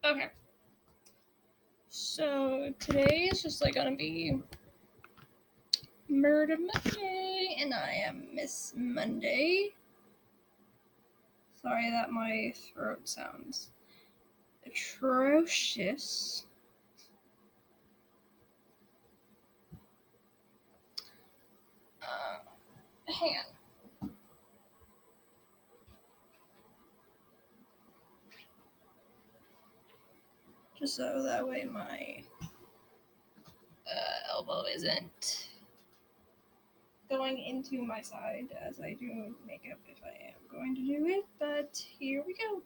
Okay. So today is just like gonna be Murder Monday, and I am Miss Monday. Sorry that my throat sounds atrocious. Hang on. Just so that way my elbow isn't going into my side as I do makeup if I am going to do it, but here we go.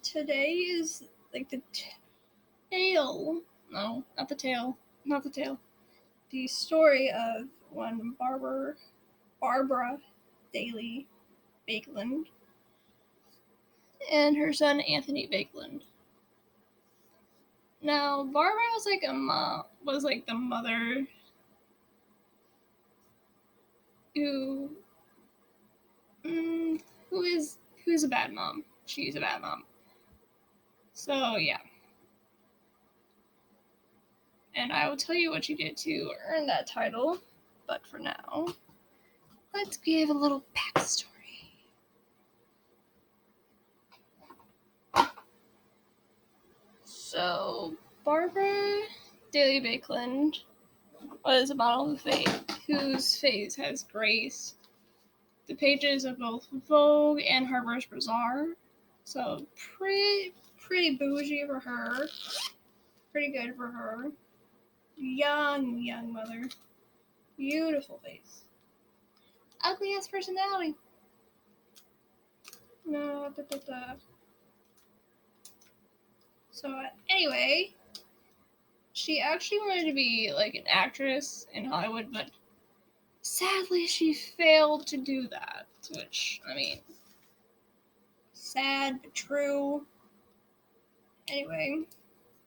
Today is like the tale. No, not the tail. Not the tail. The story of one Barbara Daly Baekeland and her son Anthony Baekeland. Now, Barbara was like the mother who who's a bad mom. She's a bad mom. So yeah. And I will tell you what you did to earn that title, but for now, let's give a little backstory. So, Barbara Daly Baekeland was a model of faith whose face has graced the pages of both Vogue and Harper's Bazaar. So pretty bougie for her. Pretty good for her. Young mother. Beautiful face. Ugly ass personality. No, So anyway, she actually wanted to be like an actress in Hollywood, but sadly she failed to do that. Which, I mean, sad but true. Anyway,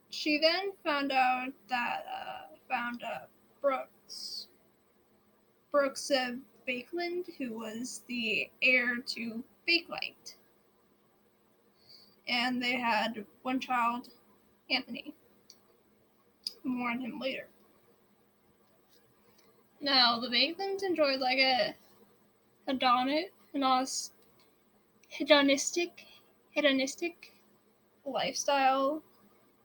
she then found out that Brooks Baekeland, who was the heir to Bakelite, and they had one child, Anthony. More on him later. Now, the Baekelands enjoyed like a hedonistic lifestyle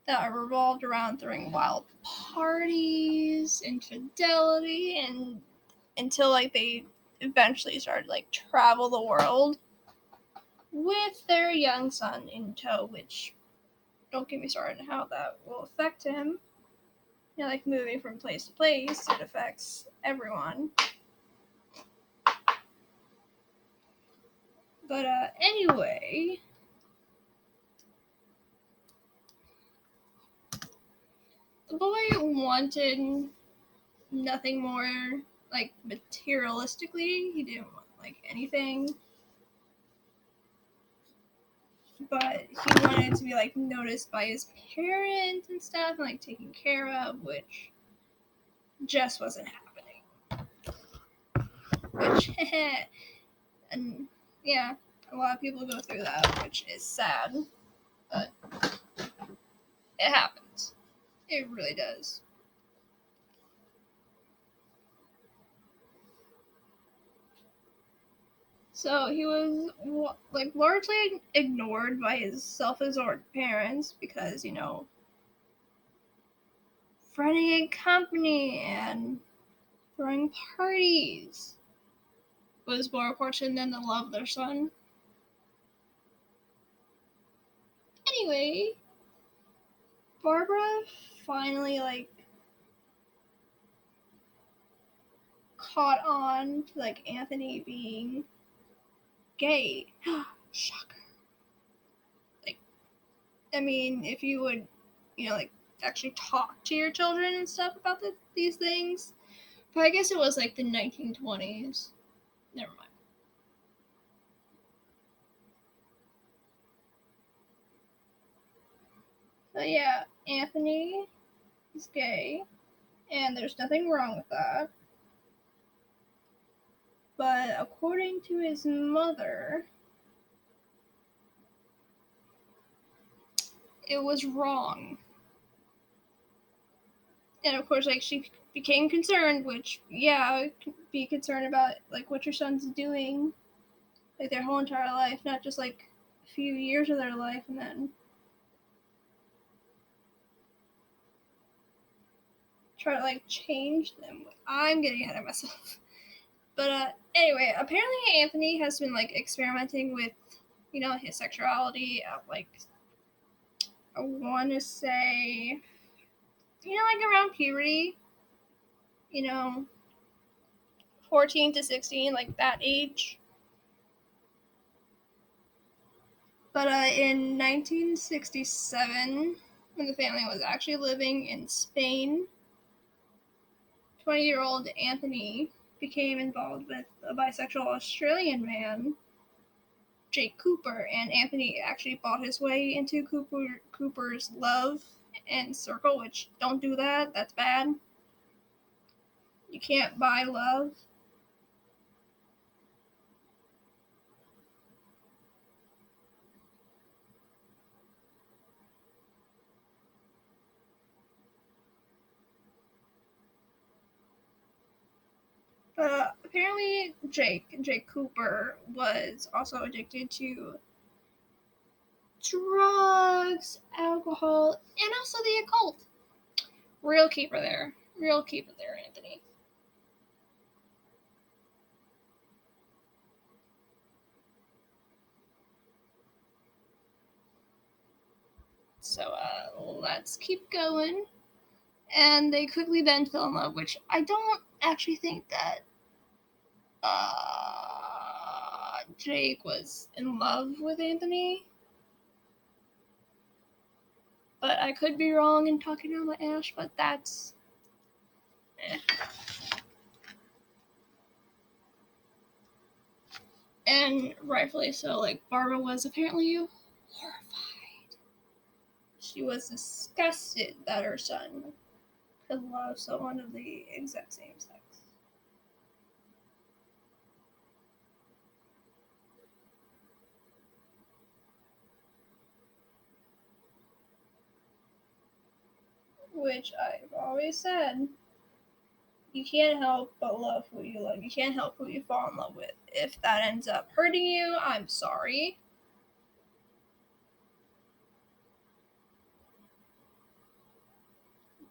that revolved around throwing wild parties, infidelity, and until like they eventually started like travel the world with their young son in tow, which don't get me started on how that will affect him. You know, like moving from place to place, it affects everyone. But anyway, the boy wanted nothing more, like materialistically. He didn't want like anything, but he wanted to be like noticed by his parents and stuff, and like taken care of, which just wasn't happening. Which, and yeah, a lot of people go through that, which is sad, but it happens. It really does. So he was like largely ignored by his self-absorbed parents because, you know, running a company and throwing parties was more important than the love of their son. Anyway, Barbara finally like caught on to like Anthony being gay. Shocker. Like, I mean, if you would, you know, like actually talk to your children and stuff about these things. But I guess it was like the 1920s. Never mind. But yeah, Anthony is gay, and there's nothing wrong with that. But according to his mother, it was wrong. And of course, like, she became concerned, which, yeah, be concerned about, like, what your son's doing, like, their whole entire life, not just, like, a few years of their life, and then try to, like, change them. I'm getting ahead of myself. But, anyway, apparently Anthony has been, like, experimenting with, you know, his sexuality at, like, I want to say, you know, like, around puberty, you know, 14 to 16, like, that age. But in 1967, when the family was actually living in Spain, 20-year-old Anthony became involved with a bisexual Australian man, Jake Cooper, and Anthony actually bought his way into Cooper's love and circle, which, don't do that, that's bad. You can't buy love. But apparently Jake Cooper was also addicted to drugs, alcohol, and also the occult. Real keeper there, Anthony. So let's keep going. And they quickly then fell in love, which I don't actually think that Jake was in love with Anthony. But I could be wrong in talking about my ash, but that's... And rightfully so, like, Barbara was apparently horrified. She was disgusted that her son could love someone of the exact same sex. Which I've always said, you can't help but love who you love. You can't help who you fall in love with. If that ends up hurting you, I'm sorry.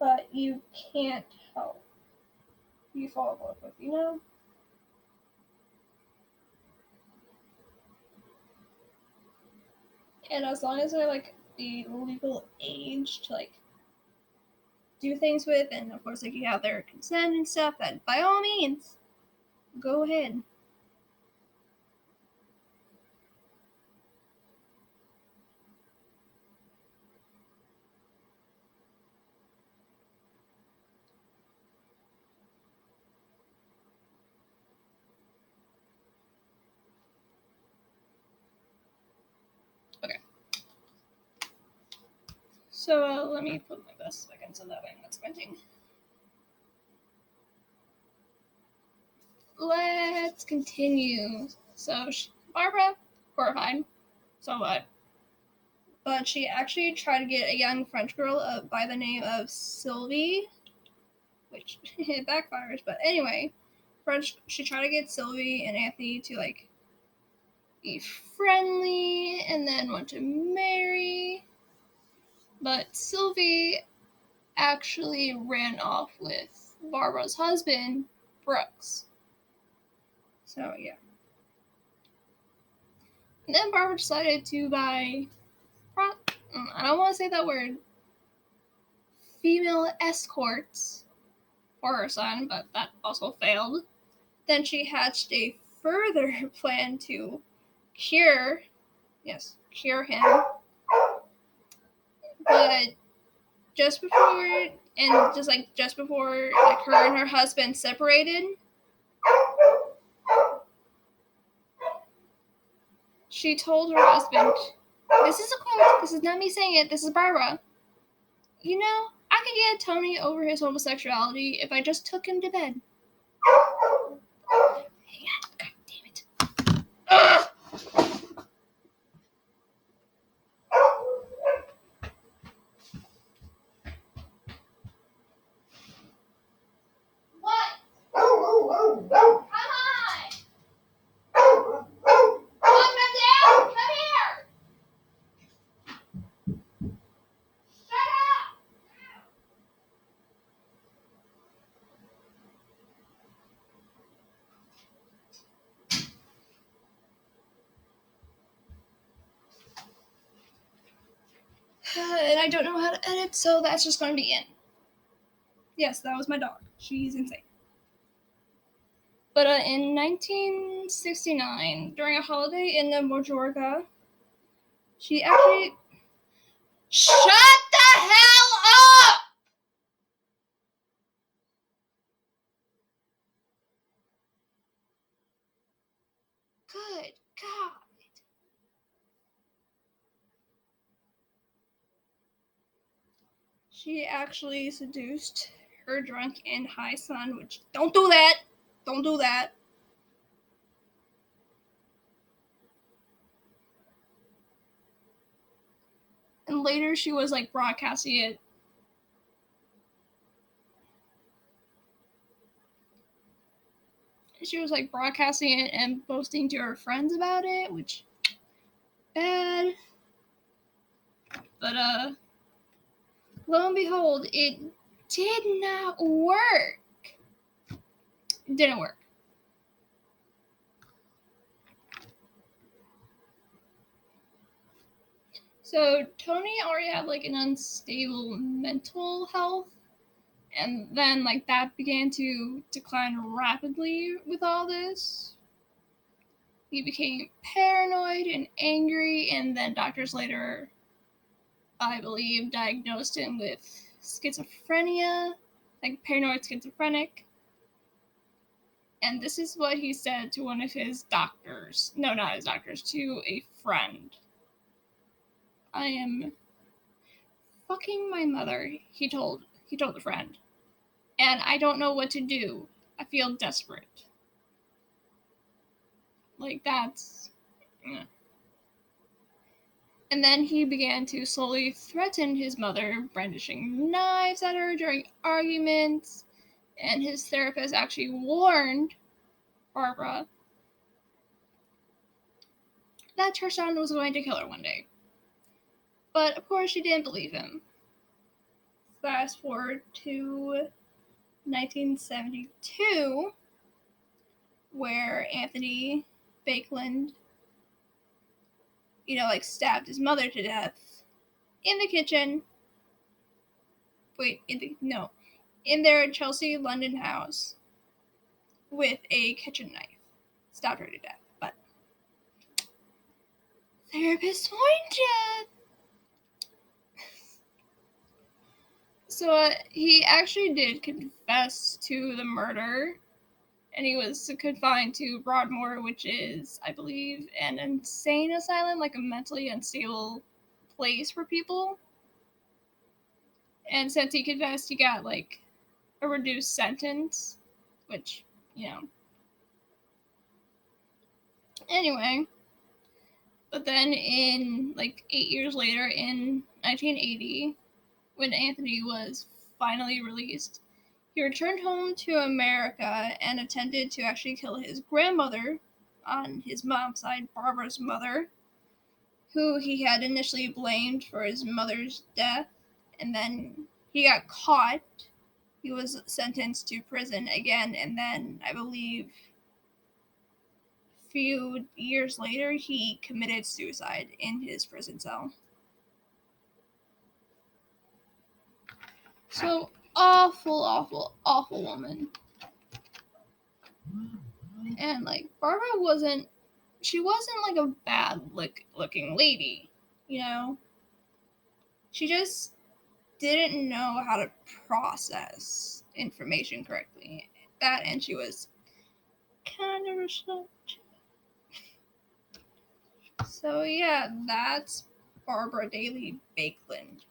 But you can't help who you fall in love with, you know? And as long as they're, like, the legal age to, like, do things with, and of course, like, you have their consent and stuff, then by all means, go ahead. Okay. So let me put my glasses back in so that I'm not squinting. Let's continue. So Barbara, horrified. So what? But she actually tried to get a young French girl by the name of Sylvie, which it backfires. But anyway, she tried to get Sylvie and Anthony to, like, be friendly and then want to marry. But Sylvie actually ran off with Barbara's husband, Brooks. So yeah. And then Barbara decided to buy, I don't want to say that word, female escorts for her son, but that also failed. Then she hatched a further plan to cure him. But just before like her and her husband separated, she told her husband, this is a quote, this is not me saying it, this is Barbara, you know, I could get Tony over his homosexuality if I just took him to bed. Hang on, god damn it. Ugh! And I don't know how to edit, so that's just going to be in. Yes, that was my dog. She's insane. But in 1969, during a holiday in Majorca, she actually... Shut the hell up! Good God. She actually seduced her drunk and high son, which... Don't do that! Don't do that. And later she was like broadcasting it. She was like broadcasting it and boasting to her friends about it, which... bad. But lo and behold, it did not work. It didn't work. So Tony already had like an unstable mental health, and then like that began to decline rapidly with all this. He became paranoid and angry, and then doctors later, I believe, diagnosed him with schizophrenia, like paranoid schizophrenic. And this is what he said to one of his doctors. No, not his doctors, to a friend. I am fucking my mother, he told the friend. And I don't know what to do. I feel desperate. Like, that's... Yeah. And then he began to slowly threaten his mother, brandishing knives at her during arguments. And his therapist actually warned Barbara that her son was going to kill her one day. But of course she didn't believe him. Fast forward to 1972, where Anthony Baekeland, like stabbed his mother to death in the kitchen. In their Chelsea, London house with a kitchen knife. Stabbed her to death. But therapist warned you. So he actually did confess to the murder, and he was confined to Broadmoor, which is, I believe, an insane asylum, like a mentally unstable place for people. And since he confessed, he got like a reduced sentence, which, Anyway, but then in like 8 years later, in 1980, when Anthony was finally released, he returned home to America and attempted to actually kill his grandmother on his mom's side, Barbara's mother, who he had initially blamed for his mother's death, and then he got caught. He was sentenced to prison again, and then I believe a few years later he committed suicide in his prison cell. So awful, awful, awful woman. And like Barbara wasn't like a bad looking lady, She just didn't know how to process information correctly. That, and she was kind of a slut. So yeah, that's Barbara Daly Baekeland.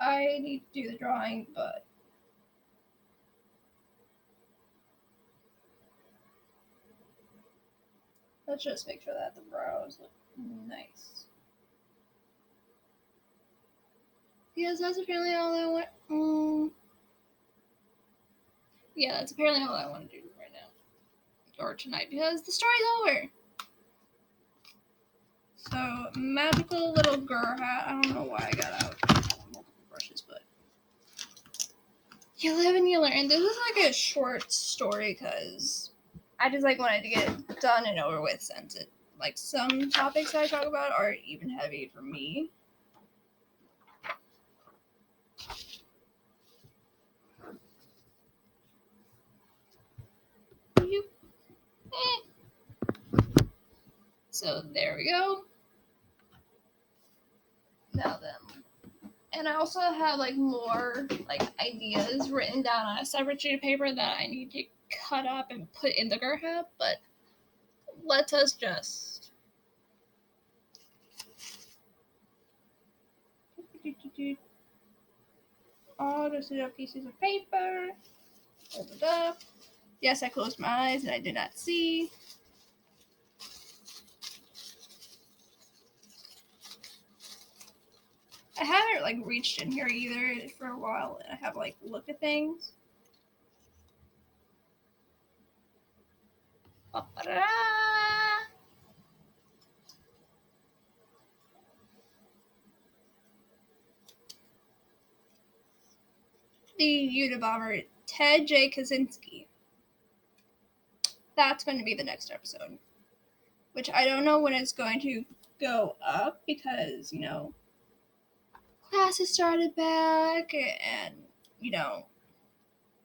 I need to do the drawing, but let's just make sure that the brows look nice. Because that's apparently all I want. Yeah, that's apparently all I want to do right now. Or tonight, because the story's over. So, magical little girl hat. I don't know why I got out multiple brushes, but you live and you learn. This is like a short story because I just like wanted to get it done and over with, since it like some topics I talk about are even heavy for me. So there we go. Now then. And I also have like more like ideas written down on a separate sheet of paper that I need to cut up and put in the GitHub, but let us just all just little pieces of paper. Hold it up. Yes, I closed my eyes and I did not see. I haven't like reached in here either for a while, and I have like looked at things. The Unabomber, Ted J. Kaczynski. That's going to be the next episode, which I don't know when it's going to go up because, you know, classes started back, and, you know,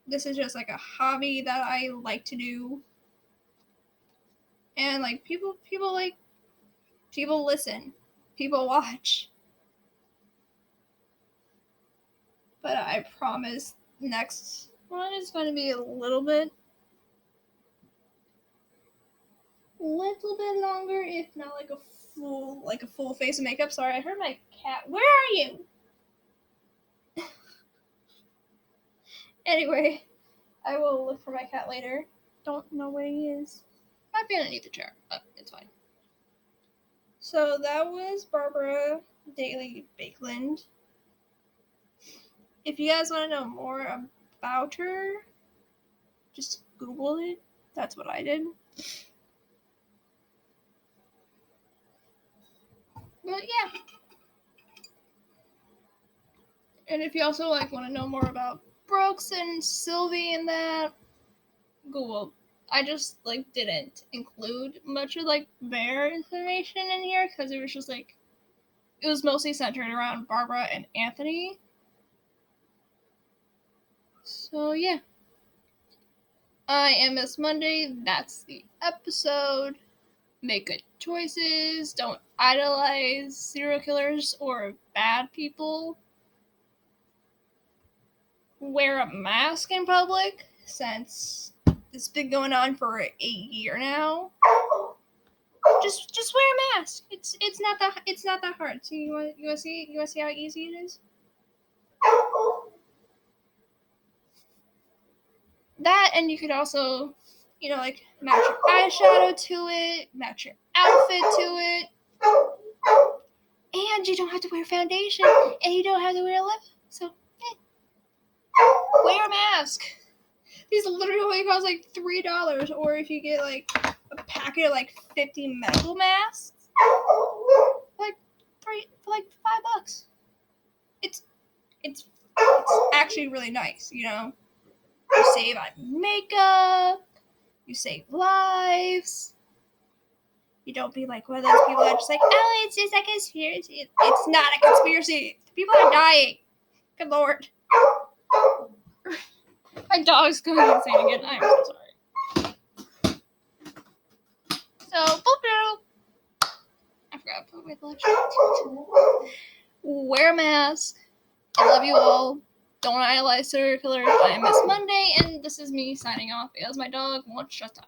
this is just like a hobby that I like to do. And like people listen, people watch. But I promise next one is going to be a little bit longer, if not like a full face of makeup. Sorry, I heard my cat. Where are you? Anyway, I will look for my cat later. Don't know where he is. Might be underneath the chair, but it's fine. So that was Barbara Daly Baekeland. If you guys want to know more about her, just Google it. That's what I did. But yeah. And if you also like want to know more about Brooks and Sylvie and that, Google. I just like didn't include much of like their information in here because it was just like it was mostly centered around Barbara and Anthony. So yeah. I am Miss Monday. That's the episode. Make good choices. Don't idolize serial killers or bad people. Wear a mask in public, since it's been going on for a year now. Just wear a mask. It's not that hard. So you want to see how easy it is. That, and you could also, you know, like match your eyeshadow to it, match your outfit to it, and you don't have to wear foundation, and you don't have to wear a lip. So wear a mask. These literally cost like $3, or if you get like a packet of like 50 medical masks, like $5. It's actually really nice, you know. You save on makeup, you save lives. You don't be like one of those people that are just like, oh, it's just a conspiracy. It's not a conspiracy. People are dying. Good Lord. My dog's going insane again. I'm so sorry. So, boop. I forgot to put my collection. Wear a mask. I love you all. Don't idolize serial killers. I am Miss Monday, and this is me signing off because my dog won't shut up.